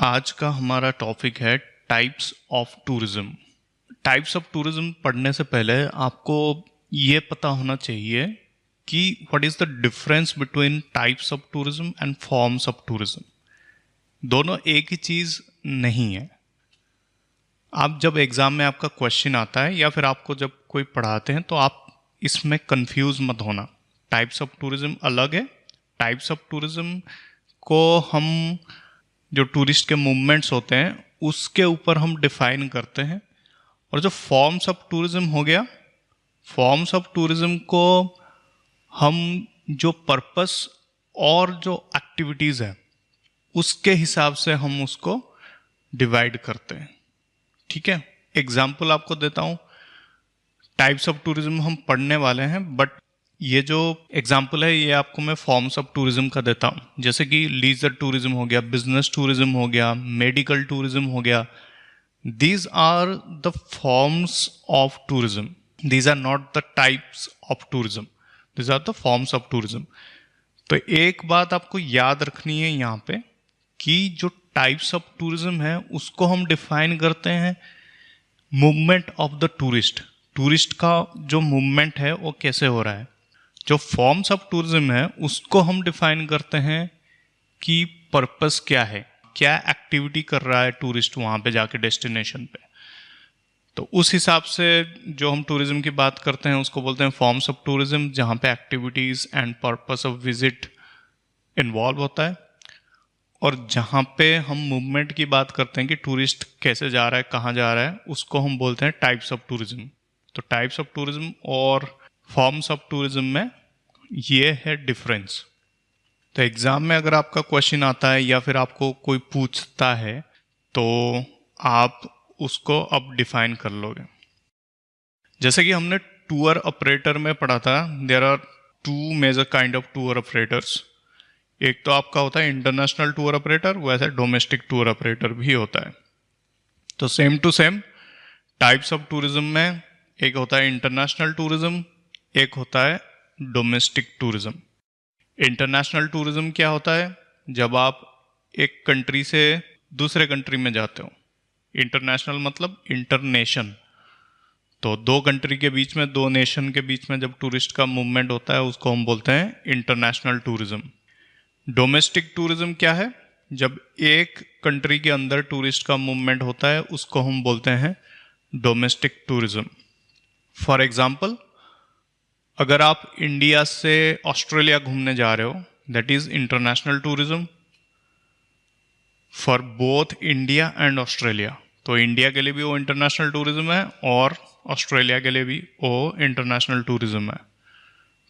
आज का हमारा टॉपिक है types of tourism. Types of tourism पढ़ने से पहले आपको ये पता होना चाहिए कि what is the difference between types of tourism and forms of tourism. दोनों एक ही चीज़ नहीं है। आप जब एग्ज़ाम में आपका क्वेश्चन आता है या फिर आपको जब कोई पढ़ाते हैं तो आप इसमें कंफ्यूज मत होना। टाइप्स ऑफ टूरिज्म अलग है। टाइप्स ऑफ टूरिज्म को हम जो टूरिस्ट के मूवमेंट्स होते हैं उसके ऊपर हम डिफाइन करते हैं। और जो फॉर्म्स ऑफ टूरिज्म हो गया, फॉर्म्स ऑफ टूरिज्म को हम जो पर्पस और जो एक्टिविटीज़ है उसके हिसाब से हम उसको डिवाइड करते हैं। ठीक है, एग्जाम्पल आपको देता हूँ। टाइप्स ऑफ टूरिज्म हम पढ़ने वाले हैं, बट ये जो एग्जाम्पल है ये आपको मैं फॉर्म्स ऑफ टूरिज्म का देता हूँ। जैसे कि लीजर टूरिज्म हो गया, बिजनेस टूरिज्म हो गया, मेडिकल टूरिज्म हो गया। These are the forms of tourism, these are not the types of tourism, these are the forms of tourism. तो एक बात आपको याद रखनी है यहाँ पे कि जो टाइप्स ऑफ टूरिज्म है उसको हम डिफाइन करते हैं movement of the tourist. Tourist का जो मूवमेंट है वो कैसे हो रहा है। जो फॉर्म्स ऑफ टूरिज्म है उसको हम डिफाइन करते हैं कि पर्पस क्या है, क्या एक्टिविटी कर रहा है टूरिस्ट वहाँ पे जाके डेस्टिनेशन पे। तो उस हिसाब से जो हम टूरिज्म की बात करते हैं उसको बोलते हैं फॉर्म्स ऑफ टूरिज्म, जहाँ पे activities and purpose of visit involve होता है। और जहाँ पे हम मूवमेंट की बात करते हैं कि टूरिस्ट कैसे जा रहा है, कहाँ जा रहा है, उसको हम बोलते हैं टाइप्स ऑफ टूरिज्म। तो टाइप्स ऑफ टूरिज्म और फॉर्म्स ऑफ टूरिज्म में ये है डिफरेंस। तो एग्ज़ाम में अगर आपका क्वेश्चन आता है या फिर आपको कोई पूछता है तो आप उसको अब डिफाइन कर लोगे। जैसे कि हमने टूर ऑपरेटर में पढ़ा था, there are two major kind of tour operators. एक तो आपका होता है इंटरनेशनल टूर ऑपरेटर, वैसे डोमेस्टिक टूर ऑपरेटर भी होता है। तो same to same types of tourism में एक होता है इंटरनेशनल टूरिज्म, एक होता है डोमेस्टिक टूरिज्म। इंटरनेशनल टूरिज्म क्या होता है? जब आप एक कंट्री से दूसरे कंट्री में जाते हो। इंटरनेशनल मतलब इंटरनेशन, तो दो कंट्री के बीच में, दो नेशन के बीच में जब टूरिस्ट का मूवमेंट होता है उसको हम बोलते हैं इंटरनेशनल टूरिज्म। डोमेस्टिक टूरिज्म क्या है? जब एक कंट्री के अंदर टूरिस्ट का मूवमेंट होता है उसको हम बोलते हैं डोमेस्टिक टूरिज्म। फॉर एग्जाम्पल, अगर आप इंडिया से ऑस्ट्रेलिया घूमने जा रहे हो, that is international tourism for both India and Australia. तो इंडिया के लिए भी वो इंटरनेशनल टूरिज्म है और ऑस्ट्रेलिया के लिए भी वो इंटरनेशनल टूरिज्म है।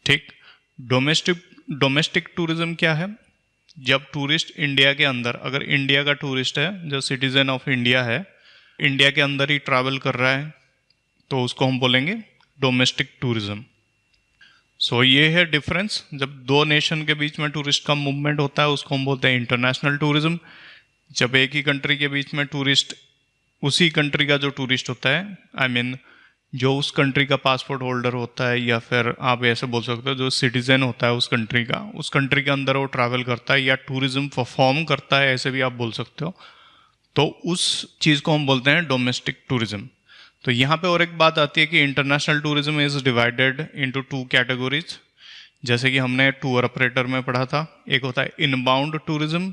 ठीक। डोमेस्टिक टूरिज्म क्या है? जब टूरिस्ट इंडिया के अंदर, अगर इंडिया का टूरिस्ट है जो सिटीजन ऑफ इंडिया है, इंडिया के अंदर ही ट्रैवल कर रहा है, तो उसको हम बोलेंगे डोमेस्टिक टूरिज्म। सो ये है डिफरेंस। जब दो नेशन के बीच में टूरिस्ट का मूवमेंट होता है उसको हम बोलते हैं इंटरनेशनल टूरिज्म। जब एक ही कंट्री के बीच में टूरिस्ट, उसी कंट्री का जो टूरिस्ट होता है, आई मीन जो उस कंट्री का पासपोर्ट होल्डर होता है, या फिर आप ऐसे बोल सकते हो जो सिटीजन होता है उस कंट्री का, उस कंट्री के अंदर वो ट्रैवल करता है या टूरिज्म परफॉर्म करता है, ऐसे भी आप बोल सकते हो, तो उस चीज़ को हम बोलते हैं डोमेस्टिक टूरिज्म। तो यहाँ पे और एक बात आती है कि international tourism is divided into two categories. जैसे कि हमने टूर ऑपरेटर में पढ़ा था, एक होता है inbound tourism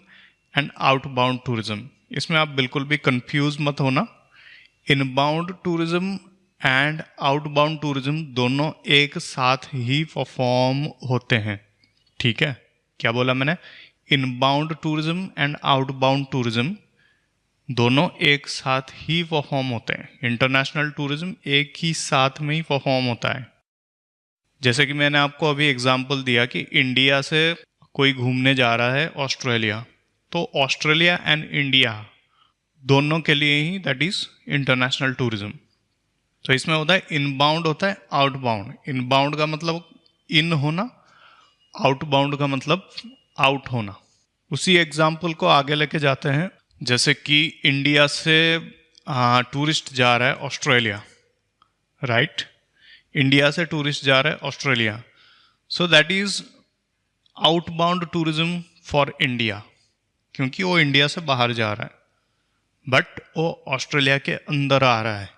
and outbound tourism. इसमें आप बिल्कुल भी कंफ्यूज मत होना। Inbound tourism and outbound tourism दोनों एक साथ ही परफॉर्म होते हैं। ठीक है, क्या बोला मैंने? Inbound tourism and outbound tourism दोनों एक साथ ही परफॉर्म होते हैं। इंटरनेशनल टूरिज्म एक ही साथ में ही परफॉर्म होता है। जैसे कि मैंने आपको अभी एग्जांपल दिया कि इंडिया से कोई घूमने जा रहा है ऑस्ट्रेलिया, तो ऑस्ट्रेलिया एंड इंडिया दोनों के लिए ही दैट इज इंटरनेशनल टूरिज्म। तो इसमें होता है इनबाउंड, होता है आउटबाउंड। इनबाउंड का मतलब इन होना, आउटबाउंड का मतलब आउट होना। उसी एग्जाम्पल को आगे लेके जाते हैं। जैसे कि इंडिया से टूरिस्ट जा रहा है ऑस्ट्रेलिया, राइट? इंडिया से टूरिस्ट जा रहा है Australia, so that is outbound tourism for India, क्योंकि वो इंडिया से बाहर जा रहा है। बट वो ऑस्ट्रेलिया के अंदर आ रहा है,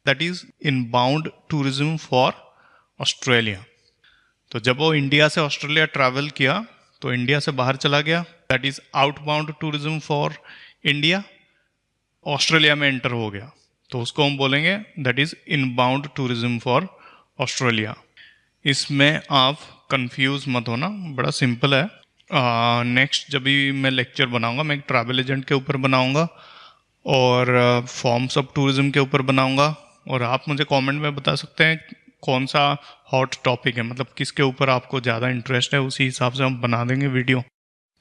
that is inbound tourism for Australia. तो जब वो इंडिया से ऑस्ट्रेलिया ट्रैवल किया तो इंडिया से बाहर चला गया, that is outbound tourism for India, Australia में एंटर हो गया तो उसको हम बोलेंगे that is inbound tourism for Australia. इसमें आप कंफ्यूज मत होना, बड़ा सिंपल है। नेक्स्ट जब भी मैं लेक्चर बनाऊंगा मैं एक ट्रैवल एजेंट के ऊपर बनाऊंगा और फॉर्म्स ऑफ टूरिज्म के ऊपर बनाऊंगा, और आप मुझे कमेंट में बता सकते हैं कौन सा हॉट टॉपिक है, मतलब किसके ऊपर आपको ज़्यादा इंटरेस्ट है, उसी हिसाब से हम बना देंगे video.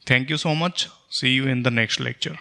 Thank you so much, see you in the next lecture.